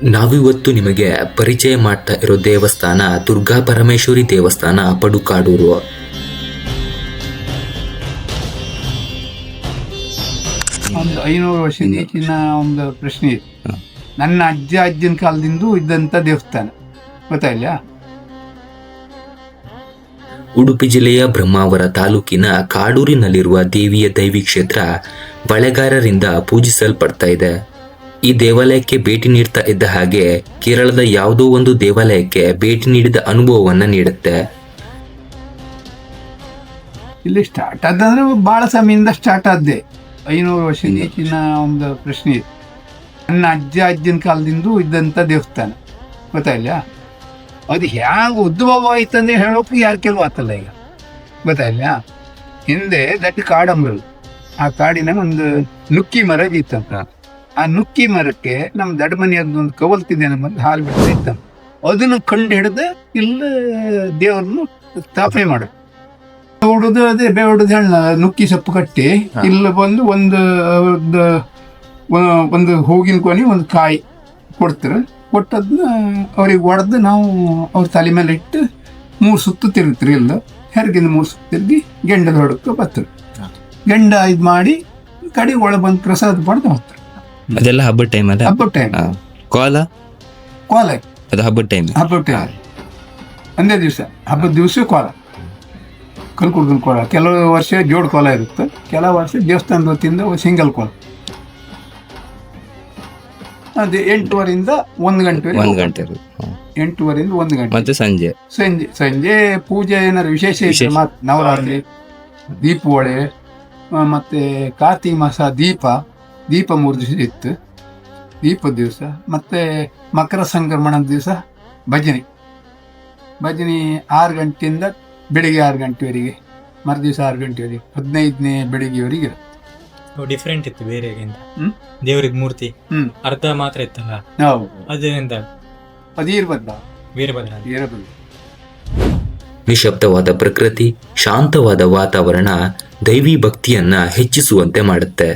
ನಾವಿವತ್ತು ನಿಮಗೆ ಪರಿಚಯ ಮಾಡ್ತಾ ಇರೋ ದೇವಸ್ಥಾನ ದುರ್ಗಾ ಪರಮೇಶ್ವರಿ ದೇವಸ್ಥಾನ ಪಡುಕಾಡೂರು. ಒಂದು 500 ವರ್ಷದ ಈಚಿನ ಒಂದು ಪ್ರಶ್ನೆ ಇತ್ತು. ನನ್ನ ಅಜ್ಜನ ಕಾಲದಿಂದ ಇದ್ದಂಥ ದೇವಸ್ಥಾನ ಗೊತ್ತಾಯಿಲ್ಲ. ಉಡುಪಿ ಜಿಲ್ಲೆಯ ಬ್ರಹ್ಮಾವರ ತಾಲೂಕಿನ ಕಾಡೂರಿನಲ್ಲಿರುವ ದೇವಿಯ ದೈವಿ ಕ್ಷೇತ್ರ ಬಳೆಗಾರರಿಂದ ಪೂಜಿಸಲ್ಪಡ್ತಾ ಇದೆ. ಈ ದೇವಾಲಯಕ್ಕೆ ಭೇಟಿ ನೀಡ್ತಾ ಇದ್ದ ಹಾಗೆ ಕೇರಳದ ಯಾವುದೋ ಒಂದು ದೇವಾಲಯಕ್ಕೆ ಭೇಟಿ ನೀಡಿದ ಅನುಭವವನ್ನ ನೀಡುತ್ತೆ. ಇಲ್ಲಿ ಸ್ಟಾರ್ಟ್ ಆದಂದ್ರೆ ಭಾಳ ಸಮಯದಿಂದ ಸ್ಟಾರ್ಟ್ ಆದ್ದೆ. 500 ವರ್ಷದ ಈಚಿನ ಒಂದು ಪ್ರಶ್ನೆ ಇತ್ತು. ನನ್ನ ಅಜ್ಜನ ಕಾಲದಿಂದ ಇದ್ದಂಥ ದೇವಸ್ಥಾನ ಗೊತ್ತಾಯಿಲ್ಲ. ಅದು ಹ್ಯಾಂಗ ಉದ್ಭವ ಆಯ್ತಂದ್ರೆ ಹೇಳೋಕೆ ಯಾರು ಕೆಲವು ಆತಲ್ಲ ಈಗ ಗೊತ್ತಾಯಿಲ್ಲ. ಹಿಂದೆ ದಟ್ಟ ಕಾಡಂಬರದು, ಆ ಕಾಡಿನ ಒಂದು ನುಕ್ಕಿ ಮರ ಇತ್ತಂತ. ಆ ನುಕ್ಕಿ ಮರಕ್ಕೆ ನಮ್ಮ ದಡ ಮನೆಯದ್ದು ಒಂದು ಕವಲ್ತಿದೆ ನಮ್ಮಲ್ಲಿ ಹಾಲು ಬಿಡ್ತಾ ಇತ್ತ. ಅದನ್ನು ಕಂಡು ಹಿಡಿದು ಇಲ್ಲ ದೇವ್ರನ್ನು ಸ್ಥಾಪನೆ ಮಾಡು ಹೊಡುದು. ಅದೇ ಬೇವಡುದು ಹಣ್ಣ ನುಕ್ಕಿ ಸೊಪ್ಪು ಕಟ್ಟಿ ಇಲ್ಲ ಬಂದು ಒಂದು ಹೂಗಿನ ಕೊನೆ ಒಂದು ಕಾಯಿ ಕೊಡ್ತಾರೆ. ಕೊಟ್ಟದನ್ನ ಅವ್ರಿಗೆ ಒಡೆದು ನಾವು ಅವ್ರ ತಲೆ ಮೇಲೆ ಇಟ್ಟು 3 ಸುತ್ತು ತಿರುಗ್ತಾರೆ. ಇಲ್ಲ ಹೆರ್ಗಿಂದ 3 ಸುತ್ತು ತಿರುಗಿ ಗೆಂಡದ ಹೊಡಕ್ಕೆ ಬರ್ತಾರೆ. ಗೆಂಡ ಇದು ಮಾಡಿ ಕಡೆ ಒಳ ಬಂದು ಪ್ರಸಾದ ಪಡೆದು ಹೋಗ್ತಾರೆ. ಅದೆಲ್ಲ ಹಬ್ಬದ ಟೈಮ್ ಅಲ್ಲ? ಹಬ್ಬದ ಟೈಮ್ ಕೋಲ ಅದು ಹಬ್ಬದ ಟೈಮ್. ಒಂದೇ ದಿವಸ ಹಬ್ಬದ ದಿವಸ ಕೋಲ, ಕಲ್ಕುಡ್ಗನ ಕೋಲ. ಕೆಲವು ವರ್ಷ ಜೋಡ್ ಕೋಲ ಇರುತ್ತೆ, ಕೆಲವು ವರ್ಷ ದೇವಸ್ಥಾನದ ವತಿಯಿಂದ ಸಿಂಗಲ್ ಕೋಲ. ಅದೇ 8:30ರಿಂದ 1 ಗಂಟೆ. 8:30ರಿಂದ 1 ಗಂಟೆ. ಮತ್ತೆ ಸಂಜೆ ಪೂಜೆ ಏನಾದ್ರು ವಿಶೇಷ ಇತ್ತು. ನವರಾತ್ರಿ, ದೀಪಾವಳಿ, ಮತ್ತೆ ಕಾರ್ತಿಕ ಮಾಸ ದೀಪ 3 ದಿವಸ ಇತ್ತು. ದೀಪದ ದಿವಸ ಮತ್ತೆ ಮಕರ ಸಂಕ್ರಮಣದ ದಿವಸ ಭಜನೆ 6 ಗಂಟೆಯಿಂದ ಬೆಳಿಗ್ಗೆ 6 ಗಂಟೆವರೆಗೆ, ಮರುದಿವಸ 6 ಗಂಟೆವರೆಗೆ, 15ನೇ ಬೆಳಿಗ್ಗೆವರೆಗೆ. ಡಿಫ್ರೆಂಟ್ ಇತ್ತು ಬೇರೆಗಿಂತ. ದೇವರಿಗೆ ಮೂರ್ತಿ ಅರ್ಧ ಮಾತ್ರ ಇತ್ತಲ್ಲ, ಅದೇನಿಂದ ವೀರಭದ್ರ. ನಿಶಬ್ದವಾದ ಪ್ರಕೃತಿ, ಶಾಂತವಾದ ವಾತಾವರಣ ದೈವಿ ಭಕ್ತಿಯನ್ನ ಹೆಚ್ಚಿಸುವಂತೆ ಮಾಡುತ್ತೆ.